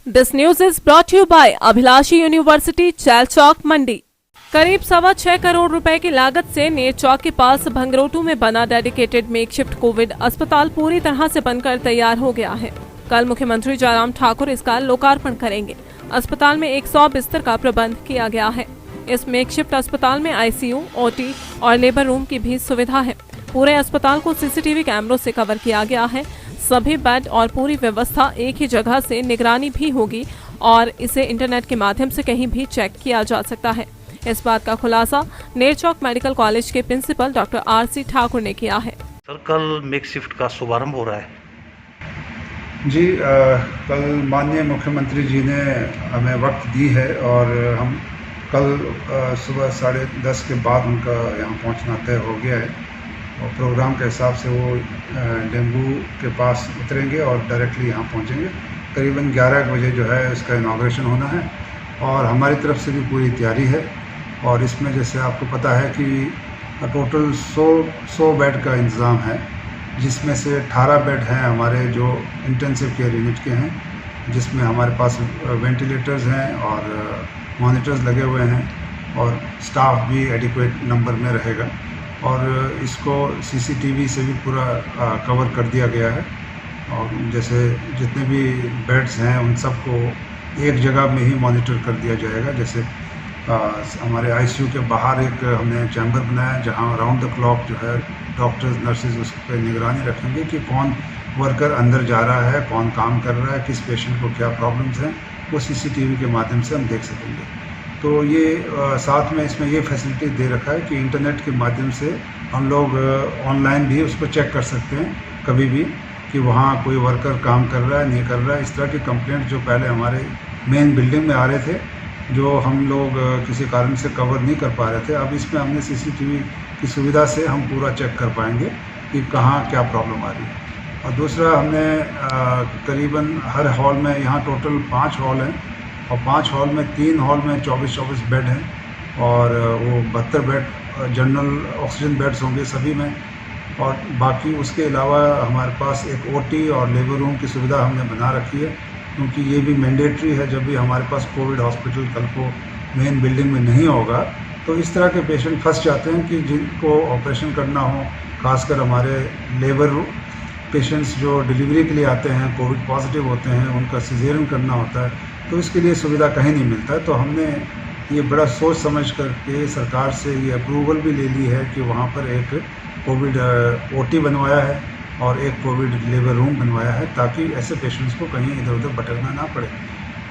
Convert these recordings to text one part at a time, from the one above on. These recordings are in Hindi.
This news is brought you by Abhilashi University Chail Chowk Mandi. करीब 6.25 करोड़ रुपए की लागत से नेर चौक के पास भंगरोटू में बना डेडिकेटेड मेकशिफ्ट कोविड अस्पताल पूरी तरह से बनकर तैयार हो गया है। कल मुख्यमंत्री जयराम ठाकुर इसका लोकार्पण करेंगे। अस्पताल में 100 बिस्तर का प्रबंध किया गया है। इस मेकशिफ्ट अस्पताल में आईसीयू, ओटी और लेबर रूम की भी सुविधा है। पूरे अस्पताल को सीसीटीवी कैमरों से कवर किया गया है। सभी बेड और पूरी व्यवस्था एक ही जगह से निगरानी भी होगी और इसे इंटरनेट के माध्यम से कहीं भी चेक किया जा सकता है। इस बात का खुलासा नेर चौक मेडिकल कॉलेज के प्रिंसिपल डॉक्टर आरसी ठाकुर ने किया है। सर, कल मेकशिफ्ट का शुभारंभ हो रहा है। जी, कल माननीय मुख्यमंत्री जी ने हमें वक्त दी है और हम कल सुबह 10:30 के बाद उनका यहाँ पहुँचना तय हो गया है और प्रोग्राम के हिसाब से वो डेंगू के पास उतरेंगे और डायरेक्टली यहाँ पहुँचेंगे। करीबन 11 बजे जो है इसका इनाग्रेशन होना है और हमारी तरफ से भी पूरी तैयारी है। और इसमें जैसे आपको पता है कि टोटल 100 बेड का इंतज़ाम है, जिसमें से 18 बेड हैं हमारे जो इंटेंसिव केयर यूनिट के हैं, जिसमें हमारे पास वेंटिलेटर्स हैं और मॉनिटर्स लगे हुए हैं और स्टाफ भी एडिक्वेट नंबर में रहेगा। और इसको सीसीटीवी से भी पूरा कवर कर दिया गया है और जैसे जितने भी बेड्स हैं उन सबको एक जगह में ही मॉनिटर कर दिया जाएगा। जैसे हमारे आईसीयू के बाहर एक हमने चैम्बर बनाया है जहां राउंड द क्लॉक जो है डॉक्टर्स नर्सेज उस पर निगरानी रखेंगे कि कौन वर्कर अंदर जा रहा है, कौन काम कर रहा है, किस पेशेंट को क्या प्रॉब्लम्स हैं, वो सीसीटीवी के माध्यम से हम देख सकेंगे। तो ये साथ में इसमें ये फैसिलिटी दे रखा है कि इंटरनेट के माध्यम से हम लोग ऑनलाइन भी उसको चेक कर सकते हैं कभी भी कि वहाँ कोई वर्कर काम कर रहा है नहीं कर रहा है। इस तरह के कंप्लेंट जो पहले हमारे मेन बिल्डिंग में आ रहे थे, जो हम लोग किसी कारण से कवर नहीं कर पा रहे थे, अब इसमें हमने सीसीटीवी की सुविधा से हम पूरा चेक कर पाएंगे कि कहाँ क्या प्रॉब्लम आ रही है। और दूसरा, हमने करीबन हर हॉल में, यहाँ टोटल 5 हॉल हैं और 5 हॉल में 3 हॉल में 24 बेड हैं और वो 72 बेड जनरल ऑक्सीजन बेड्स होंगे सभी में। और बाकी उसके अलावा हमारे पास एक ओटी और लेबर रूम की सुविधा हमने बना रखी है, क्योंकि ये भी मैंडेटरी है। जब भी हमारे पास कोविड हॉस्पिटल कल को मेन बिल्डिंग में नहीं होगा तो इस तरह के पेशेंट फंस जाते हैं कि जिनको ऑपरेशन करना हो, खासकर हमारे लेबर पेशेंट्स जो डिलीवरी के लिए आते हैं, कोविड पॉजिटिव होते हैं, उनका सिजेरियन करना होता है, तो इसके लिए सुविधा कहीं नहीं मिलता है। तो हमने ये बड़ा सोच समझ करके सरकार से ये अप्रूवल भी ले ली है कि वहाँ पर एक कोविड ओटी बनवाया है और एक कोविड लेबर रूम बनवाया है, ताकि ऐसे पेशेंट्स को कहीं इधर उधर भटकना ना पड़े।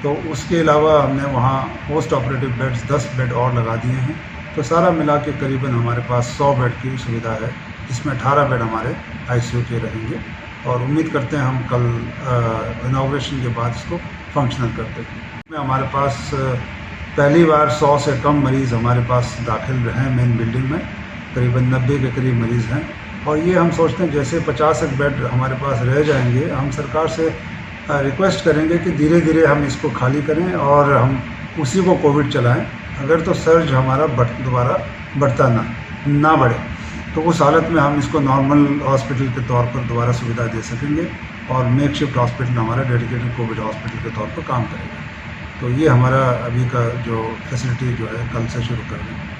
तो उसके अलावा हमने वहाँ पोस्ट ऑपरेटिव बेड्स 10 बेड और लगा दिए हैं। तो सारा मिला के करीबन हमारे पास 100 बेड की सुविधा है, जिसमें 18 बेड हमारे आईसीयू के रहेंगे और उम्मीद करते हैं हम कल इनाग्रेशन के बाद इसको फंक्शनल करते हैं। हमारे पास पहली बार 100 से कम मरीज़ हमारे पास दाखिल रहे हैं मेन बिल्डिंग में, करीबन 90 के करीब मरीज़ हैं। और ये हम सोचते हैं जैसे 50 बेड हमारे पास रह जाएंगे, हम सरकार से रिक्वेस्ट करेंगे कि धीरे धीरे हम इसको खाली करें और हम उसी को कोविड चलाएं। अगर तो सर्ज हमारा दोबारा बढ़ता ना बढ़े, तो उस हालत में हम इसको नॉर्मल हॉस्पिटल के तौर पर दोबारा सुविधा दे सकेंगे और मेकशिफ्ट हॉस्पिटल हमारा डेडिकेटेड कोविड हॉस्पिटल के तौर पर काम करेगा। तो ये हमारा अभी का जो फैसिलिटी जो है कल से शुरू कर रहे हैं।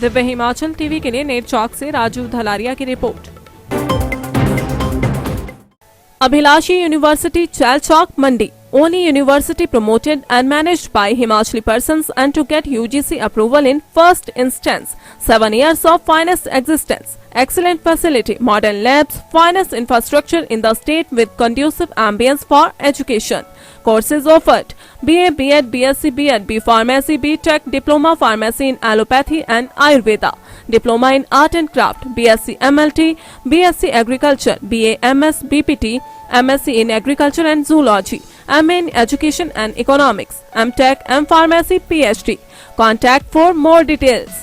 दिव्य हिमाचल टीवी के लिए नेर चौक से राजू धलारिया की report. अभिलाषी University Chail Chowk Mandi, only university promoted and managed by Himachali persons and to get UGC approval in first instance. 7 years of finest existence, excellent facility, modern labs, finest infrastructure in the state with conducive ambience for education. Courses offered: BA, B.Ed, BSc, B.Ed, B Pharmacy, B.Tech, Diploma Pharmacy in Allopathy and Ayurveda, Diploma in Art and Craft, BSc MLT, BSc Agriculture, BA MS, BPT, MSc in Agriculture and Zoology, MA in Education and Economics, MTech, M Pharmacy, PhD. Contact for more details.